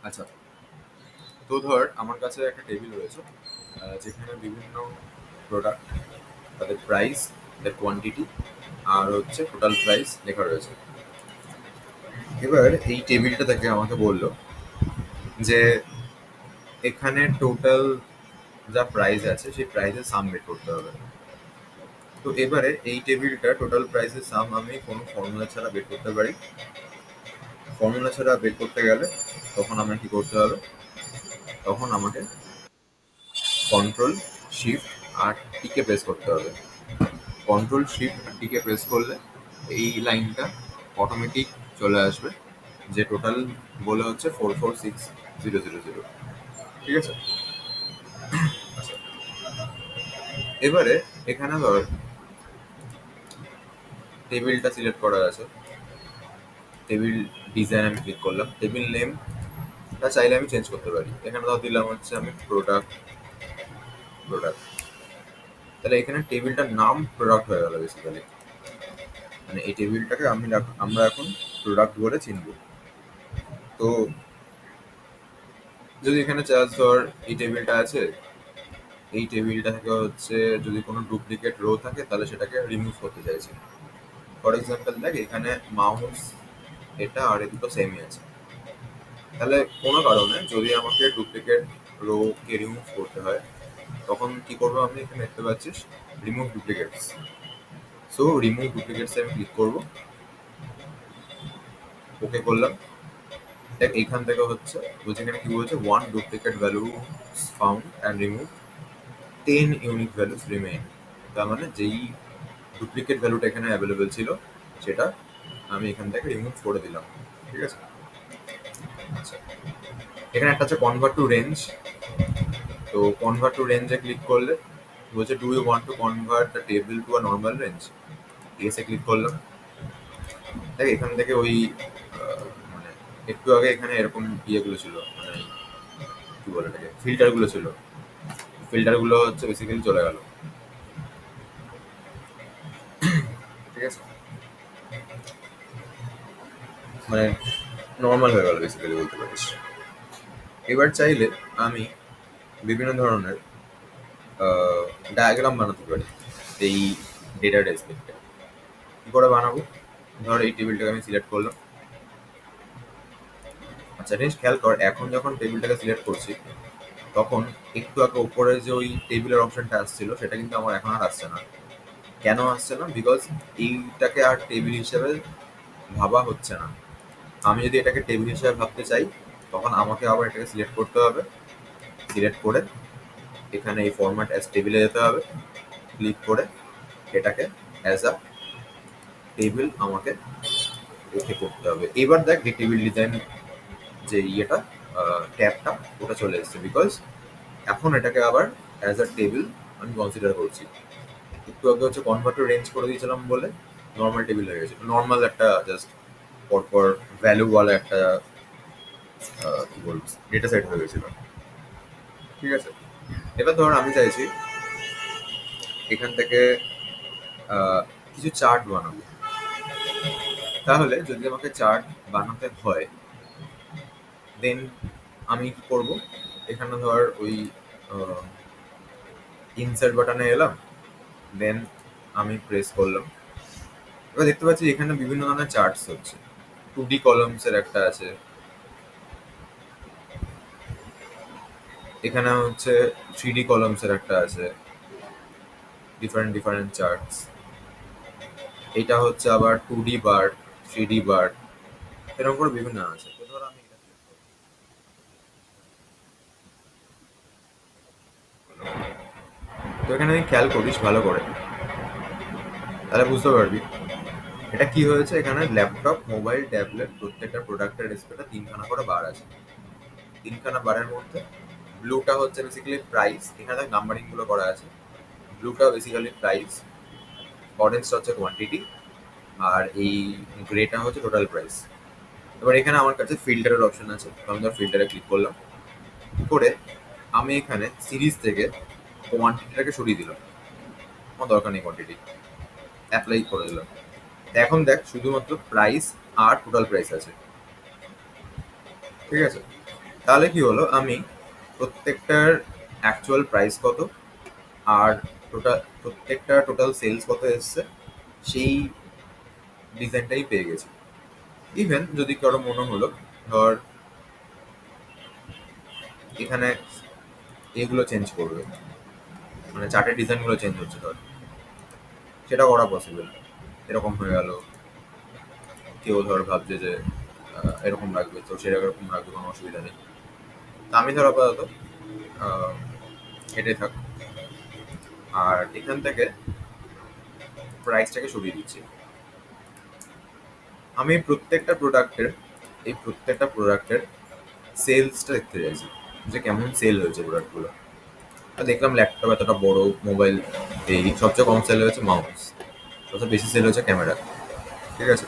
আচ্ছা, তো ধর আমার কাছে একটা টেবিল রয়েছে যেখানে বিভিন্ন প্রোডাক্ট, তাদের প্রাইস, তাদের কোয়ান্টিটি আর হচ্ছে টোটাল প্রাইস লেখা রয়েছে। এবার এই টেবিলটা থেকে আমাকে বললো যে এখানে টোটাল যা প্রাইস আছে সেই প্রাইসের সাম বের করতে হবে। তো এবারে এই টেবিলটা টোটাল প্রাইসের সাম আমি কোনো ফর্মুলা ছাড়া বের করতে পারি। ফর্মুলা ছাড়া বের করতে গেলে তখন আমার কি করতে হবে? তখন আমাকে কন্ট্রোল শিফট আর টিকে প্রেস করতে হবে। কন্ট্রোল শিফট আর টিকে প্রেস করলে এই লাইনটা অটোমেটিক চলে আসবে, যে টোটাল বলে হচ্ছে 446,000। ঠিক আছে? আচ্ছা, এবারে এখানে ধর টেবিলটা সিলেক্ট করা আছে। টেবিল ডিজাইন আমি ক্লিক করলাম। টেবিল নেমটা চাইলে আমি চেঞ্জ করতে পারি। এখানে ধর দিলাম হচ্ছে আমি প্রোডাক্ট। প্রোডাক্ট তাহলে এখানে টেবিলটার নাম প্রোডাক্ট হয়ে গেল বেসিক্যালি। মানে এই টেবিলটাকে আমরা এখন প্রোডাক্ট বলে চিনব। তো যদি এখানে চাস ধর এই টেবিলটা আছে, এই টেবিলটা থেকে হচ্ছে যদি কোনো ডুপ্লিকেট রো থাকে তাহলে সেটাকে রিমুভ করতে চাইছি। ফর এক্সাম্পল দেখ, এখানে মাউস এটা আর এ দুটো সেমই আছে। তাহলে কোনো কারণে যদি আমাকে ডুপ্লিকেট রো কে রিমুভ করতে হয় তখন কি করবো? আমি এখানে দেখতে পাচ্ছিস remove duplicates. So remove duplicates আমি ক্লিক করবো, ওকে করলাম। দেখ এইখান থেকে হচ্ছে বলছে, এখানে কি বলছে, one duplicate value found and remove 10 unique values remain. তার মানে যেই ডুপ্লিকেট ভ্যালুটা এখানে অ্যাভেলেবেল ছিল সেটা আমি এখান থেকে রিমুভ করে দিলাম। ঠিক আছে? আচ্ছা, এখানে একটা আছে কনভার্ট টু রেঞ্জ। তো কনভার্ট টু রেঞ্জে ক্লিক করলে বলছে, do you want to convert the table to a normal range? এসে ক্লিক করলাম। দেখ এখান থেকে ওই মানে একটু আগে এখানে এরকম ইয়েগুলো ছিল, মানে কি বলে এটাকে, ফিল্টারগুলো ছিল। ফিল্টারগুলো হচ্ছে বেসিক্যালি চলে গেল। ঠিক আছে? মানে নর্মাল হয়ে গেল বেসিক্যালি বলতে পারিস। এবার চাইলে আমি বিভিন্ন ধরনের ডায়াগ্রাম বানাতে পারি এই ডেটা টাইপের। কি করে বানাবো? ধর এই টেবিলটাকে আমি সিলেক্ট করলাম। আচ্ছা, জিনিস খেয়াল কর, এখন যখন টেবিলটাকে সিলেক্ট করছি তখন একটু আগে উপরে যে ওই টেবিলের অপশনটা আসছিল সেটা কিন্তু আমার এখন আর আসছে না। কেন আসছে না? বিকজ এইটাকে আর টেবিল হিসেবে ভাবা হচ্ছে না। আমি যদি এটাকে টেবিল হিসেবে ভাবতে চাই তখন আমাকে আবার এটাকে সিলেক্ট করতে হবে। সিলেক্ট করে এখানে এই ফরম্যাট অ্যাজ টেবিলে যেতে হবে। ক্লিক করে এটাকে অ্যাজ আ টেবিল আমাকে ওকে করতে হবে। এবার দেখ যে টেবিল ডিজাইন যে ইয়েটা ট্যাবটা ওটা চলে এসেছে, বিকজ এখন এটাকে আবার অ্যাজ আ টেবিল আমি কনসিডার করছি। একটু আগে হচ্ছে কনভার্ট টু রেঞ্জ করে দিয়েছিলাম বলে নর্মাল টেবিল হয়ে গেছে। নর্মাল একটা জাস্ট পরপর ভ্যালুওয়ালা একটা কি বলবো ডেটা সেট হয়ে গেছিল। ঠিক আছে? এবার ধর আমি চাইছি এখান থেকে কিছু চার্ট বানাবো। তাহলে যদি আমাকে চার্ট বানাতে হয় দেন আমি কি করব? এখানে ধর ওই ইনসার্ট বাটনে এলাম, দেন আমি প্রেস করলাম। এবার দেখতে পাচ্ছি এখানে বিভিন্ন ধরনের চার্টস হচ্ছে। 2D কলামস এর একটা আছে, এখানে হচ্ছে 3D কলামস এর একটা আছে, ডিফারেন্ট ডিফারেন্ট চার্টস। এটা হচ্ছে আবার 2D বার, 3D বার, এরকম করে বিভিন্ন আছে। তো ধর আমি এটা select করলাম। তো এখানে আমি খেয়াল করিস ভালো করে, তাহলে বুঝতে পারবি এটা কি হয়েছে। এখানে ল্যাপটপ, মোবাইল, ট্যাবলেট প্রত্যেকটা প্রোডাক্টের ডিসপ্লেটা তিনখানা করে বার আছে। তিনখানা বারের মধ্যে ব্লুটা হচ্ছে বেসিক্যালি প্রাইস, এখানে নাম্বারিং গুলো করা আছে। ব্লুটা বেসিক্যালি প্রাইস, অরেঞ্জটা হচ্ছে কোয়ান্টিটি, আর এই গ্রেটা হচ্ছে টোটাল প্রাইস। এবার এখানে আমার কাছে ফিল্টারের অপশন আছে, তো আমি ধর ফিল্টারে ক্লিক করলাম। করে আমি এখানে সিরিজ থেকে কোয়ান্টিটিটাকে সরিয়ে দিলাম, আমার দরকার নেই কোয়ান্টিটি, অ্যাপ্লাই করে দিলাম। এখন দেখ শুধুমাত্র প্রাইস আর টোটাল প্রাইস আছে। ঠিক আছে? তাহলে কি হলো, আমি প্রত্যেকটার অ্যাকচুয়াল প্রাইস কত আর প্রত্যেকটা টোটাল সেলস কত এসছে সেই ডিজাইনটাই পেয়ে গেছি। ইভেন যদি কারো মনে হলো ধর এখানে এগুলো চেঞ্জ করবে, মানে চার্টের ডিজাইনগুলো চেঞ্জ হচ্ছে ধর, সেটা করা পসিবল। এরকম হয়ে গেল, কেউ ধর ভাবছে যে এরকম রাখবে, তো সেরকম রাখবে, কোনো অসুবিধা নেই। তা আমি ধর আপাতত আহ, এটাই থাক, আর এখান থেকে প্রাইসটাকে সরিয়ে দিচ্ছি। আমি প্রত্যেকটা প্রোডাক্টের সেলসটা দেখতে চাইছি, যে কেমন সেল হয়েছে প্রোডাক্টগুলো। দেখলাম ল্যাপটপ এতটা বড়, মোবাইল এই সবচেয়ে কম সেল হয়েছে মাউস, সবচেয়ে বেশি সেল হয়েছে ক্যামেরা। ঠিক আছে,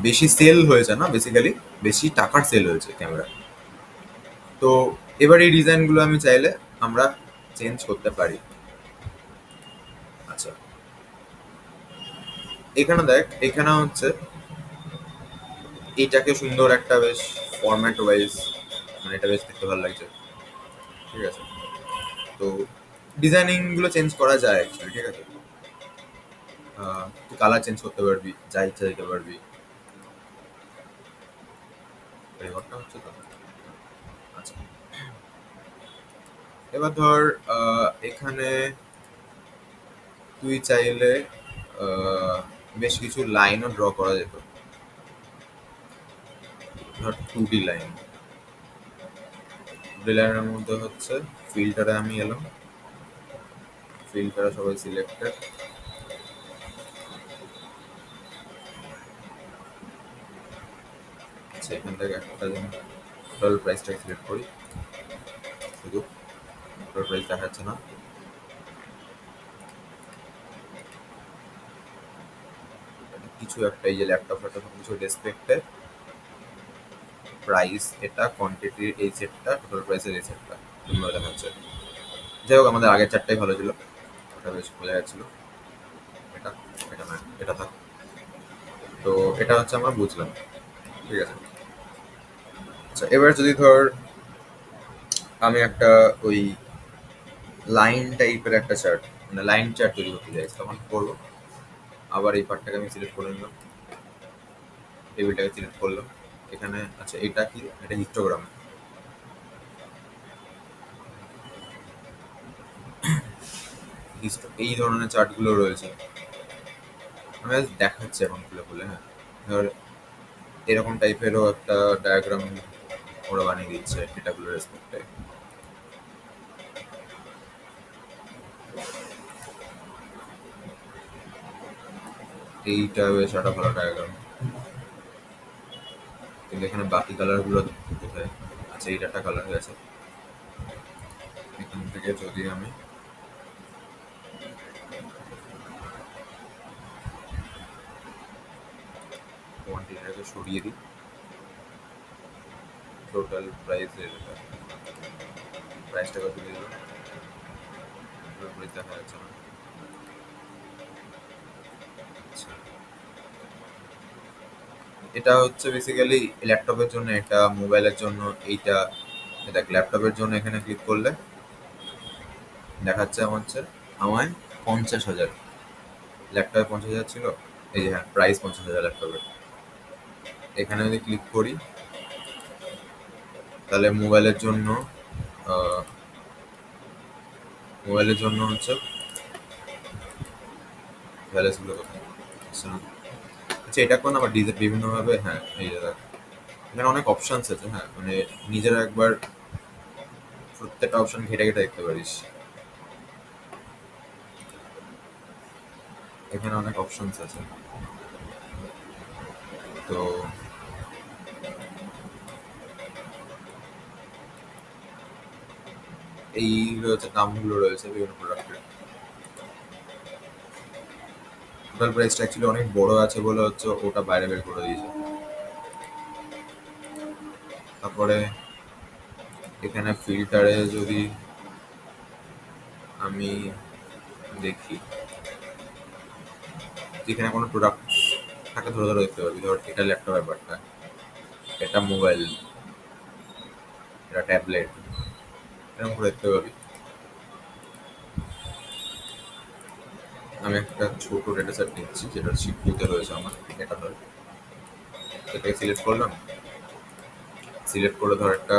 বেশি সেল হয়েছে না, বেসিক্যালি বেশি টাকার সেল হয়েছে ক্যামেরা। তো এবার এই ডিজাইনগুলো আমি চাইলে আমরা চেঞ্জ করতে পারি। আচ্ছা, এখানে দেখ, এখানে হচ্ছে এইটাকে সুন্দর একটা বেশ ফরম্যাট ওয়াইজ, মানে এটা বেশ দেখতে ভালো লাগছে। ঠিক আছে, তো ডিজাইনিং গুলো চেঞ্জ করা যায় অ্যাকচুয়ালি। ঠিক আছে, তুই কালার চেঞ্জ করতে পারবি, যা ইচ্ছা দিতে পারবি। রেকর্ডটা হচ্ছে তো। আচ্ছা, এবার ধর এখানে তুই চাইলে আহ, বেশ কিছু লাইনও ড্র করা যেত। ধর 2D লাইন, 2D লাইনের মধ্যে হচ্ছে ফিল্টারে আমি এলাম, ফিল্টারে সবাই সিলেক্টেড। আচ্ছা, এখান থেকে একটা টোটাল প্রাইসটাকে সিলেক্ট করি, শুধু টোটাল প্রাইস দেখাচ্ছে না। কিছু একটা এই যে ল্যাপটপ ফ্যাপটপ কিছু রেসপেক্টে প্রাইস, এটা কোয়ান্টিটির এই সেটটা, টোটাল প্রাইসের এই সেটটা এগুলো দেখাচ্ছে। যাই হোক, আমাদের আগের চারটাই ভালো ছিল, ওটা বেশ বোঝা যাচ্ছিল। এটা এটা না, এটা থাক। তো এটা হচ্ছে আমরা বুঝলাম। ঠিক আছে, আচ্ছা এবার যদি ধর আমি একটা ওই লাইন টাইপের একটা চার্ট, মানে লাইন চার্ট তৈরি করতে চাই, তখন কি করবো? আবার এই পার্টটাকে আমি সিলেক্ট করে নিলাম, টেবিলটাকে সিলেক্ট করলাম। এখানে আচ্ছা, এটা কি? এটা হিস্টোগ্রাম। এই ধরনের চার্টগুলো রয়েছে, আমি আজ দেখাচ্ছি এখন খুলে খুলে। হ্যাঁ, ধর এরকম টাইপেরও একটা ডায়াগ্রাম ওরা বানিয়ে দিচ্ছে এটাগুলো রেসপেক্টে। এইটা বেশ একটা ভালো ডায়াগ্রাম, কিন্তু এখানে বাকি কালারগুলো কোথায়? আচ্ছা, এইটা একটা কালার হয়ে আছে। এখান থেকে যদি আমি কোয়ান্টিটিটাকে সরিয়ে দিই, টোটাল প্রাইসের প্রাইসটাকে তুলে দিলাম, টোটাল প্রাইস দেখা যাচ্ছে না। আচ্ছা, এটা হচ্ছে বেসিক্যালি ল্যাপটপের জন্য, এটা মোবাইলের জন্য এইটা। দেখ, ল্যাপটপের জন্য এখানে ক্লিক করলে দেখাচ্ছে আমার হচ্ছে আমায় 50,000। ল্যাপটপে 50,000 ছিল, এই যে হ্যাঁ, প্রাইস 50,000 ল্যাপটপের। এখানে যদি ক্লিক করি তাহলে আহ, মোবাইলের জন্য হচ্ছে ভ্যালুসগুলো কোথায়? আচ্ছা, আচ্ছা, এটা কোন আবার বিভিন্নভাবে, হ্যাঁ এই যে দেখ, এখানে অনেক অপশনস আছে। হ্যাঁ, মানে নিজেরা একবার প্রত্যেকটা অপশন ঘেটে ঘেটে দেখতে পারিস। এখানে অনেক অপশনস আছে। তো এই হচ্ছে দামগুলো রয়েছে বিভিন্ন প্রোডাক্টের। টোটাল প্রাইসটা অ্যাকচুয়ালি অনেক বড় আছে বলে হচ্ছে ওটা বাইরে বের করে দিয়েছে। তারপরে এখানে ফিল্টারে যদি আমি দেখি, এখানে কোনো প্রোডাক্ট থাকে ধরে ধরে দেখতে পারবি। ধর এটা ল্যাপটপ ব্যাপারটা, এটা মোবাইল, এটা ট্যাবলেট, এরকম করে দেখতে পাবি। আমি একটা ছোট ডেটা সেট নিচ্ছি যেটা শিটগুলোতে রয়েছে আমার। এটা ধর, এটাকে সিলেক্ট করলাম। সিলেক্ট করে ধর একটা,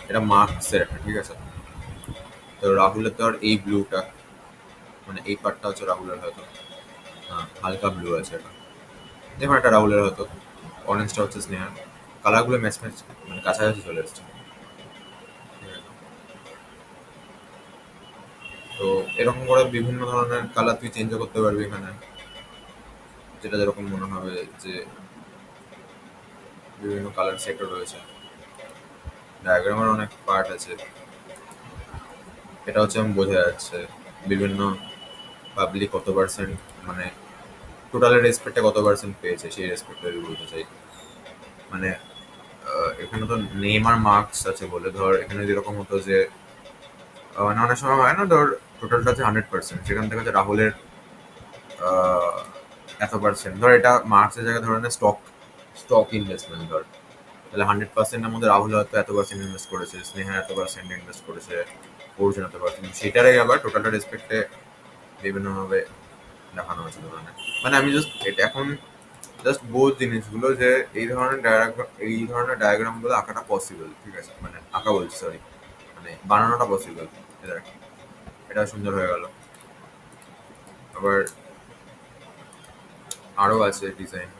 এটা মার্কসের একটা, ঠিক আছে। তো রাহুলের ধর এই ব্লুটা, মানে এই পার্টটা হচ্ছে রাহুলের হয়তো, হ্যাঁ হালকা ব্লু আছে এটা, যেমন একটা রাহুলের হয়তো। অরেঞ্জটা হচ্ছে স্নেহার। কালারগুলো ম্যাচ ম্যাচ, মানে কাছাকাছি চলে এসছে, ঠিক আছে। তো এরকম করে বিভিন্ন ধরনের কালার তুই চেঞ্জও করতে পারবি এখানে, যেটা যেরকম মনে হবে যে বিভিন্ন কালার সেটও রয়েছে। ডায়াগ্রামের অনেক পার্ট আছে, এটা হচ্ছে আমি বোঝা যাচ্ছে বিভিন্ন পাবলিক কত পার্সেন্ট, মানে টোটালের রেসপেক্টে কত পার্সেন্ট পেয়েছে সেই রেসপেক্টে আমি বলতে চাই। মানে এখানে তো নেম আর মার্কস আছে বলে ধর, এখানে যেরকম হতো যে মানে অনেক সময় হয় না ধর, টোটালটা হচ্ছে 100%, সেখান থেকে হচ্ছে রাহুলের আহ, এত পার্সেন্ট ধর, এটা মার্কসের জায়গায় ধরে না স্টক, স্টক ইনভেস্টমেন্ট ধর, তাহলে 100%-এর মধ্যে রাহুল হয়তো এত পার্সেন্ট ইনভেস্ট করেছে, স্নেহা এত পার্সেন্ট ইনভেস্ট করেছে, অর্জুন এত পার্সেন্ট, সেটারই আবার টোটালটা রেসপেক্টে বিভিন্নভাবে দেখানো হয়েছে ধরনের। মানে আমি জাস্ট এটা এখন জাস্ট বোঝ জিনিসগুলো যে এই ধরনের ডায়াগ্রাম গুলো আঁকাটা পসিবল, ঠিক আছে, মানে আঁকা বলছি সরি, মানে বানানোটা পসিবল। এটা সুন্দর হয়ে গেল। আবার আরো আছে ডিজাইন।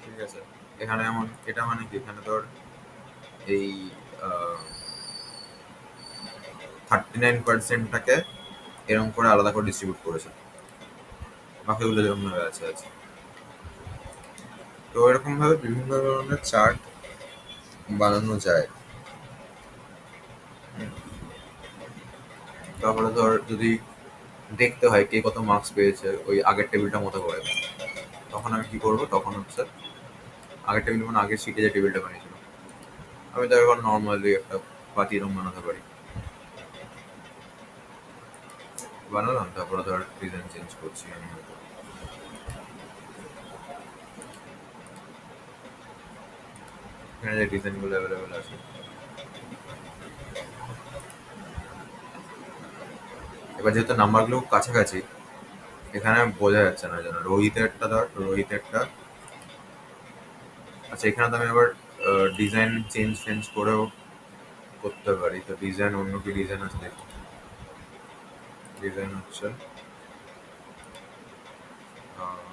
ঠিক আছে, এখানে এমন, এটা মানে কি, এখানে তোর এই 39%টাকে এরকম করে আলাদা করে ডিস্ট্রিবিউট করেছে, বাকিগুলো যেরকম ভাবে আছে আছে। তো এরকম ভাবে বিভিন্ন ধরনের চার্ট বানানো যায়। তারপরে ধর যদি দেখতে হয় কে কত মার্কস পেয়েছে ওই আগের টেবিলটা মতো করে, তখন আমি কি করবো, তখন হচ্ছে আগের টেবিল মানে আগের শিটে যে টেবিলটা বানিয়েছিল, আমি তো এখন নর্মালি একটা পাতি রুম বানাতে পারি। বানালাম, তারপরে ধর ডিজাইন চেঞ্জ করছি আমি হয়তো। এখানে যে ডিজাইনগুলো অ্যাভেলেবেল আছে, এবার যেহেতু নাম্বারগুলো কাছাকাছি, এখানে বোঝা যাচ্ছে না যেন রোহিতেরটা ধর, রোহিতেরটা, আচ্ছা এখানে তো আমি আবার ডিজাইন চেঞ্জ চেঞ্জ করেও করতে পারি। তো ডিজাইন, অন্য কি ডিজাইন আছে দেখি। ডিজাইন হচ্ছে আহ,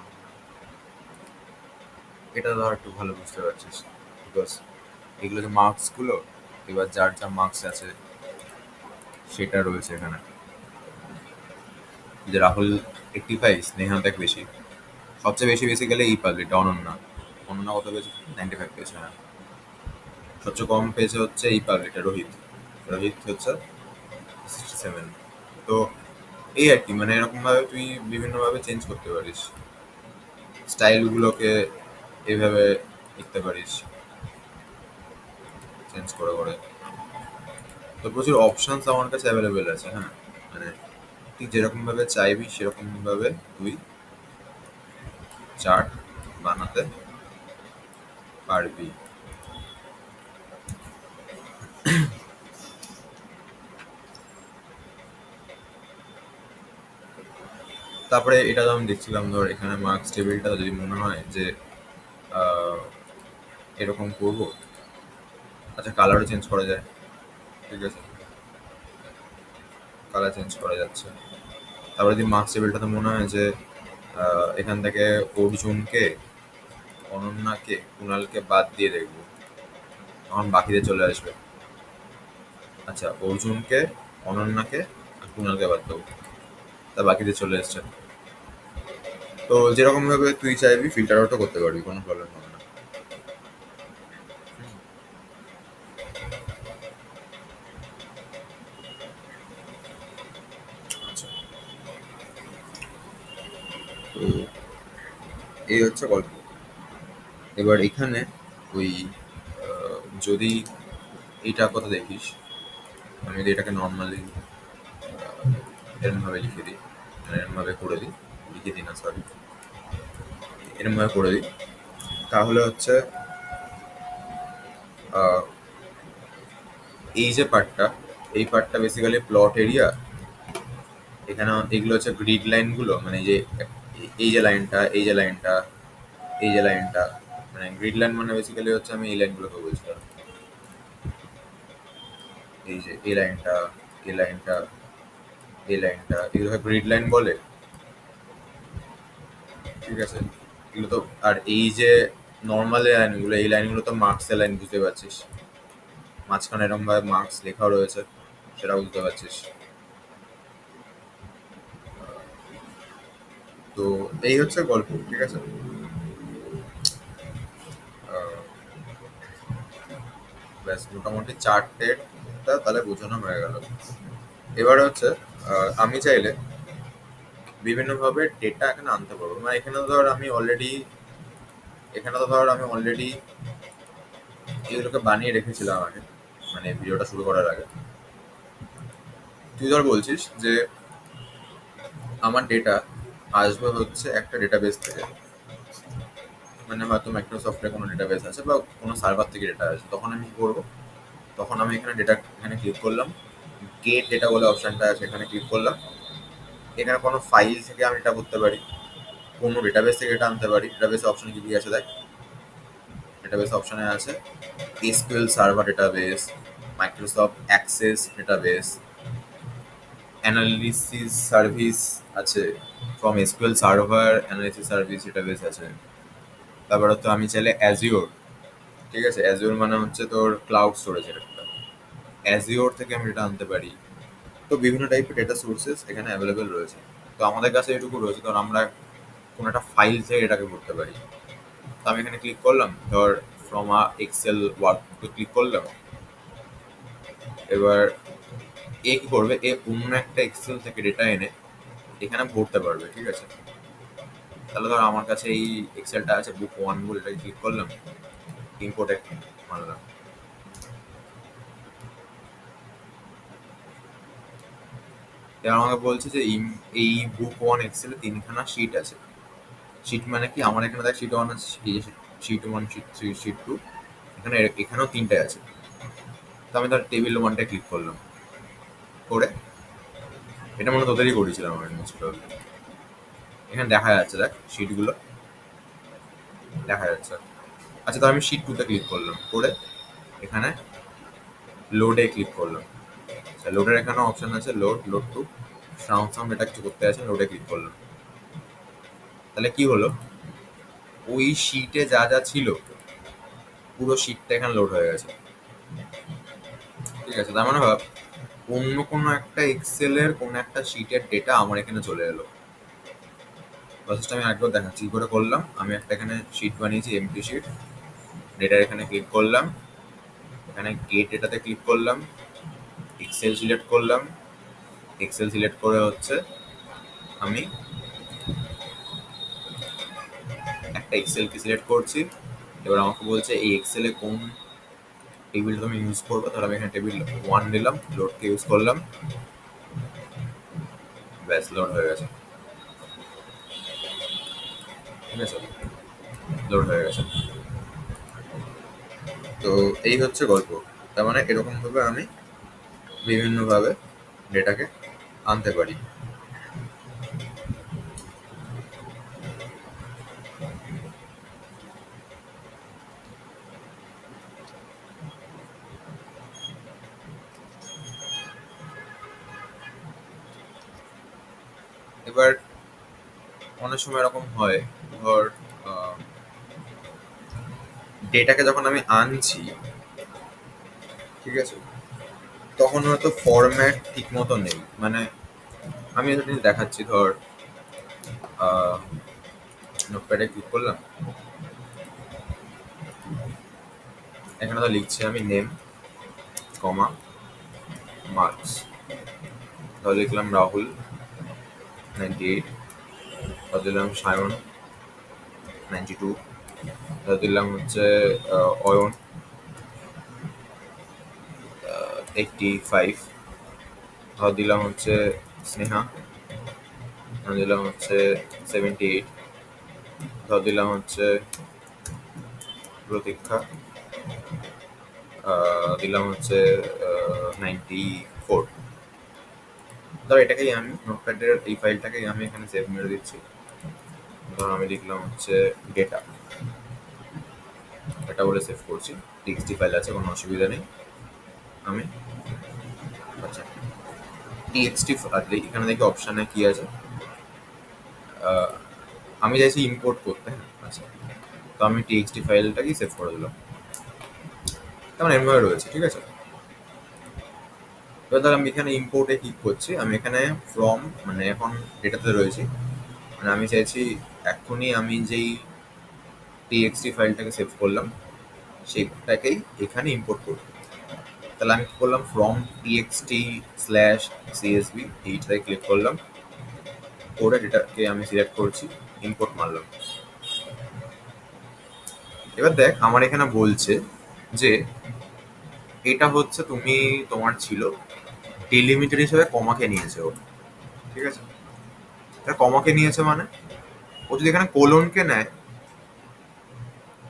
এটা ধর একটু ভালো বুঝতে পারছিস, বিকজ এগুলো যে মার্কসগুলো, এবার যার যা মার্কস আছে সেটা রয়েছে এখানে। যে রাহুল 85, স্নেহা দেখ বেশি, সবচেয়ে বেশি বেসিক্যালি এই পাবলিকটা অনন্যা। অনন্যা কত পেয়েছে? 95 পেয়েছে, হ্যাঁ। সবচেয়ে কম পেয়েছে হচ্ছে এই পাবলিকটা রোহিত, রোহিত হচ্ছে 67। তো এই আর কি, মানে এরকম ভাবে তুই বিভিন্নভাবে চেঞ্জ করতে পারিস স্টাইলগুলোকে, এইভাবে লিখতে পারিস চেঞ্জ করে করে। তো প্রচুর অপশনস আমার কাছে অ্যাভেলেবেল আছে, হ্যাঁ। মানে তুই যেরকম ভাবে চাইবি সেরকম ভাবে তুই চার্ট বানাতে পারবি। তারপরে এটা তো আমি দেখছিলাম ধর, এখানে মার্কস টেবিলটা যদি মনে হয় যে আহ, এরকম করবো, আচ্ছা কালারও চেঞ্জ করা যায়, ঠিক আছে, কালার চেঞ্জ করা যাচ্ছে। তারপরে যদি মার্কস টেবিলটাতে মনে হয় যে এখান থেকে অর্জুনকে, অনন্যাকে, কুণালকে বাদ দিয়ে দেখবো, তখন বাকিদের চলে আসবে। আচ্ছা অর্জুনকে, অনন্যাকে আর কুণালকে বাদ দেবো, তা বাকিদের চলে এসছে। তো যেরকম ভাবে তুই চাইবি ফিল্টার আউটও করতে পারবি, কোনো প্রবলেম হবে না। আচ্ছা, তো এই হচ্ছে গল্প। এবার এখানে ওই যদি এইটার কথা দেখিস, আমি যদি এটাকে নর্মালি এরমভাবে লিখে দিই, মানে এরমভাবে করে দিই, লিখে দিই না সরি, এরমভাবে করে দিই, তাহলে হচ্ছে আহ, এই যে পার্টটা, এই পার্টটা বেসিক্যালি প্লট এরিয়া। এখানে এগুলো হচ্ছে গ্রিড লাইনগুলো, মানে যে এই যে লাইনটা, এই যে লাইনটা, এই যে লাইনটা, মানে গ্রিড লাইন মানে বেসিক্যালি হচ্ছে আমি এই লাইনগুলোকে বলছিলাম। এই যে এই লাইনটা, এই লাইনটা, এই লাইনটা, এগুলোকে গ্রিড লাইন বলে। ঠিক আছে, এগুলো তো, আর এই যে নর্মাল লাইনগুলো, এই লাইনগুলো তো মার্কসের লাইন, বুঝতে পারছিস, মাঝখানে এরকম ভাবে মার্কস লেখাও রয়েছে, সেটা বুঝতে পারছিস। তো এই হচ্ছে গল্প, ঠিক আছে। আহ, ব্যাস মোটামুটি চারটেটা তাহলে বোঝানো হয়ে গেল। এবারে হচ্ছে আমি চাইলে বিভিন্নভাবে ডেটা এখানে আনতে পারবো, মানে এখানে তো ধর আমি অলরেডি এগুলোকে বানিয়ে রেখেছিলাম আগে, মানে ভিডিওটা শুরু করার আগে। তুই ধর বলছিস যে আমার ডেটা আসবে হচ্ছে একটা ডেটাবেস থেকে, মানে হয়তো মাইক্রোসফটের কোনো ডেটাবেস আছে বা কোনো সার্ভার থেকে ডেটা আছে, তখন আমি কি করবো? তখন আমি এখানে ডেটা, এখানে ক্লিক করলাম, গেট ডেটা বলে অপশনটা আছে, এখানে ক্লিক করলাম। এখানে কোনো ফাইল থেকে আমি এটা করতে পারি, কোনো ডেটাবেস থেকে এটা আনতে পারি। ডেটাবেস অপশন কি কি আছে দেখ, ডেটাবেস অপশনে আছে SQL server database, Microsoft Access database, analysis service আছে, from SQL server analysis service database আছে। তারপর তো আমি চাইলে অ্যাজিওর, ঠিক আছে, অ্যাজিওর মানে হচ্ছে তোর ক্লাউড স্টোরেজ, একটা অ্যাজিওর থেকে আমি এটা আনতে পারি। তো বিভিন্ন টাইপের ডেটা সোর্সেস এখানে অ্যাভেলেবেল রয়েছে। তো আমাদের কাছে এটুকু রয়েছে, কারণ আমরা কোনো একটা ফাইল থেকে এটাকে করতে পারি। তো আমি এখানে ক্লিক করলাম, ধর ফ্রম এক্সেল ওয়ার্ক ক্লিক করলাম। এবার এ কি করবে, এ অন্য একটা এক্সেল থেকে ডেটা এনে এখানে ভরতে পারবে, ঠিক আছে। তাহলে ধর আমার কাছে এই এক্সেলটা আছে, বুক ওয়ান বলে, এটাকে ক্লিক করলাম, ইম্পোর্ট মারলাম। এবার আমাকে বলছে যে এই বুক ওয়ান এক্সেলে তিনখানা শিট আছে। শিট মানে কি, আমার এখানে দেখ শিট ওয়ান আছে, এই যে sheet one, sheet three, sheet two, এখানেও তিনটে আছে। তো আমি ধর টেবিল ওয়ানটা ক্লিক করলাম, করে এটা মনে হয় তোদেরই করেছিলাম আমি জিনিসটা। এখানে দেখা যাচ্ছে, দেখ শিটগুলো দেখা যাচ্ছে। আচ্ছা, তো আমি শিট টুতে ক্লিক করলাম, করে এখানে লোডে ক্লিক করলাম। আচ্ছা, লোডের এখানে অপশন আছে লোড, লোড টু, সাউন্ড এটা কিছু করতে আছে, লোডে ক্লিক করলাম। তাহলে কি হলো, ওই শিটে যা যা ছিল পুরো শিটটা এখানে লোড হয়ে গেছে, ঠিক আছে। তার মানে ভাব, অন্য কোনো একটা এক্সেলের কোনো একটা শিটের ডেটা আমার এখানে চলে এলো। প্রসেসটা আমি আরেকবার দেখাচ্ছি কি করে করলাম। আমি একটা এখানে শিট বানিয়েছি, এমটি শিট, ডেটার এখানে ক্লিক করলাম, এখানে গেট ডেটাতে ক্লিক করলাম, এক্সেল সিলেক্ট করলাম, এক্সেল সিলেক্ট করে হচ্ছে আমি একটা এক্সেলকে সিলেক্ট করছি। এবার আমাকে বলছে এই এক্সেলে কোন টেবিলটা আমি ইউজ করবো, তাহলে আমি এখানে টেবিল ওয়ান নিলাম, লোডকে ইউজ করলাম, ব্যাস লোড হয়ে গেছে, ঠিক আছে, লোড হয়ে গেছে। তো এই হচ্ছে গল্প। তার মানে এরকম ভাবে আমি বিভিন্নভাবে ডেটাকে আনতে পারি। এবার অনেক সময় এরকম হয়, ধর ডেটাকে যখন আমি আনছি, ঠিক আছে, তখন হয়তো ফরম্যাট ঠিক মতো নেই। মানে আমি একটা জিনিস দেখাচ্ছি, ধর নোটপ্যাডে ক্লিক করলাম, এখানে তো লিখছি আমি নেম, কমা, মার্কস, তাহলে লিখলাম রাহুল 98, তাহলে দিলাম সায়ন 92, তাহলে দিলাম হচ্ছে অয়ন 85, ধর দিলাম হচ্ছে স্নেহা, ধর দিলাম হচ্ছে 78, ধর দিলাম হচ্ছে প্রতীক্ষা, দিলাম হচ্ছে 94। ধর এটাকেই আমি নোটপ্যাডের এই ফাইলটাকেই আমি এখানে সেভ মেরে দিচ্ছি। ধর আমি লিখলাম হচ্ছে ডেটা, এটা বলে সেভ করছি। টিএক্সটি ফাইল আছে, কোনো অসুবিধা নেই। আমি আচ্ছা টিএক্সটি এখানে দেখি অপশানে কি আছে, আমি চাইছি ইম্পোর্ট করতে। আচ্ছা, তো আমি টিএক্সটি ফাইলটাকেই সেভ করে দিলাম, তেমন এমভাবে রয়েছে, ঠিক আছে। এবার ধর আমি এখানে ইম্পোর্টে ক্লিক করছি, আমি এখানে ফ্রম মানে এখন ডেটাতে রয়েছি, মানে আমি চাইছি এখনই আমি যেই টিএক্সটি ফাইলটাকে সেভ করলাম সেটাকেই এখানে ইম্পোর্ট করব। তাহলে আমি কি করলাম, ফ্রম টিএক্সটি স্ল্যাশ সিএসভি এইটাতে ক্লিক করলাম, করে ডেটাকে আমি সিলেক্ট করছি, ইম্পোর্ট মারলাম। এবার দেখ আমার এখানে বলছে যে এটা হচ্ছে তুমি তোমার ছিল ডিলিমিটার হিসেবে কমাকে নিয়েছে ও, ঠিক আছে। তা কমাকে নিয়েছে মানে ও যদি এখানে কোলনকে নেয়,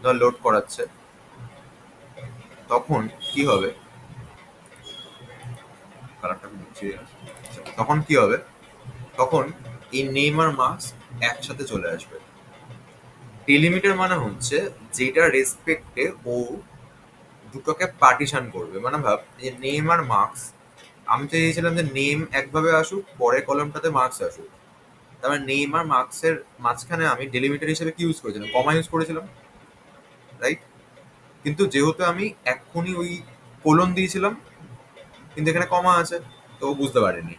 ধর লোড করাচ্ছে, তখন কি হবে, কালারটা মুছিয়ে আসে। তখন কি হবে, তখন এই নেম আর মার্কস একসাথে চলে আসবে। ডিলিমিটার মানে হচ্ছে যেটা রেসপেক্টে ও দুটোকে পার্টিশন করবে। মানে ভাব যে নেম আর মার্কস, আমি তো চেয়েছিলাম যে নেম একভাবে আসুক, পরের কলমটাতে মার্কস আসুক। তারপরে নেম আর মার্কসের মাঝখানে আমি ডেলিমিটার হিসেবে কি ইউজ করেছিলাম, কমা ইউজ করেছিলাম, রাইট। কিন্তু যেহেতু আমি এক্ষুনি ওই কোলন দিয়েছিলাম, কিন্তু এখানে কমা আছে, তো ও বুঝতে পারেনি।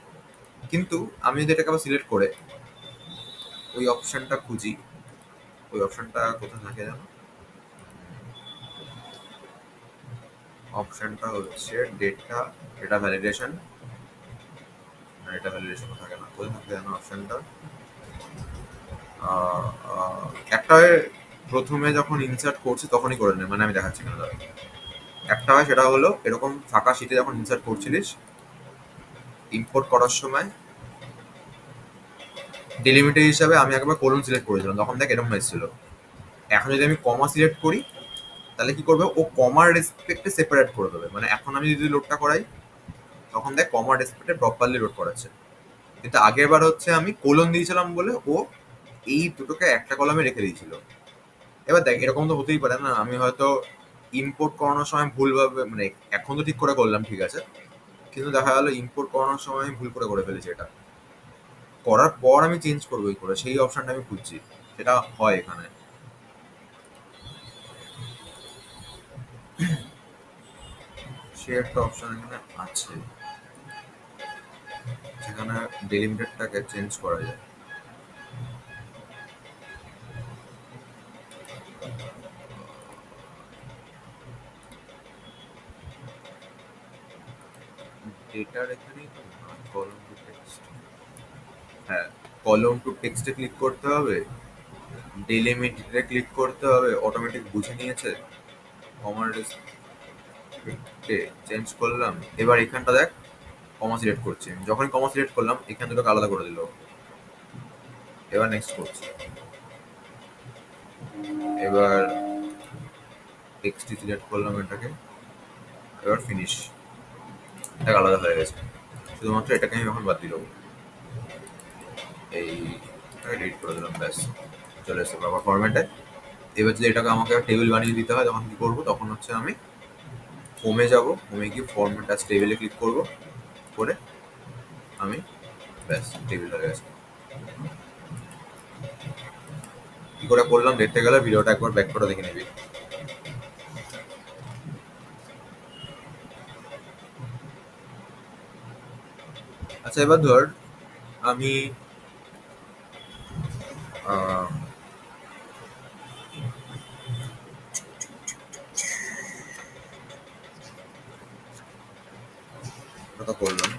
কিন্তু আমি যদি এটাকে আবার সিলেক্ট করে ওই অপশনটা খুঁজি, ওই অপশনটা কোথায় থাকে জানো, অপশনটা হচ্ছে data, data validation. Data validation থাকে না, কোথায় থাকে জানো অপশনটা, একটা হয় প্রথমে যখন ইনসার্ট করছি তখনই করে নেয়, মানে আমি দেখাচ্ছি কেন দাঁড়া। একটা হয় সেটা হলো এরকম ফাঁকা শীটে যখন ইনসার্ট করছিলিস, ইম্পোর্ট করার সময় ডিলিমিটার হিসাবে আমি একবার কোলন সিলেক্ট করেছিলাম, তখন দেখ এরকম এসেছিল। এখন যদি আমি কমা সিলেক্ট করি তাহলে কি করবে, ও কমার রেসপেক্টে সেপারেট করে দেবে। মানে এখন আমি যদি লোডটা করাই তখন দেখ কমার রেসপেক্টে প্রপারলি লোড করাচ্ছে, কিন্তু আগের বার হচ্ছে আমি কোলন দিয়েছিলাম বলে ও এই দুটোকে একটা কলামে রেখে দিয়েছিল। এবার দেখ এরকম তো হতেই পারে না, আমি হয়তো ইম্পোর্ট করানোর সময় ভুলভাবে, মানে এখন তো ঠিক করে করলাম, ঠিক আছে, কিন্তু দেখা গেলো ইম্পোর্ট করানোর সময় আমি ভুল করে ফেলেছি। এটা করার পর আমি চেঞ্জ করবো এই করে, সেই অপশনটা আমি খুঁজছি, সেটা হয় এখানে। সে একটা অপশন এখানে আছে যেখানে ডেলিমিটারটাকে চেঞ্জ করা যায়। ডেটার এখানেই তো কলম টু টেক্সট, হ্যাঁ কলম টু টেক্সটে ক্লিক করতে হবে, ডেলিমিটারে ক্লিক করতে হবে, অটোমেটিক বুঝে নিয়েছে। কমার চেঞ্জ করলাম, এবার এখানটা দেখ কমা সিলেক্ট করছি, যখনই কমা সিলেক্ট করলাম এখান দুটোকে আলাদা করে দিল। এবার নেক্সট করছি, এবার টেক্সট সিলেক্ট করলাম এটাকে, এবার ফিনিশ, এটা আলাদা হয়ে গেছে। শুধুমাত্র এটাকে আমি এখন বাদ দিল, এই এডিট করে দিলাম, ব্যাস চলে এসছে বাবা ফরম্যাটে। এবার যদি এটাকে আমাকে টেবিল বানিয়ে দিতে হয় তখন কি করবো, তখন হচ্ছে আমি হোমে যাব, হোমে গিয়ে ফরম্যাট অ্যাজ টেবিলে ক্লিক করবো, করে আমি ব্যাস টেবিল হয়ে গেছে। কি করে করলাম দেখতে গেলে ভিডিওটা একবার ব্যাক করে দেখে নিবি। আচ্ছা এবার ধর আমি কথা করলাম,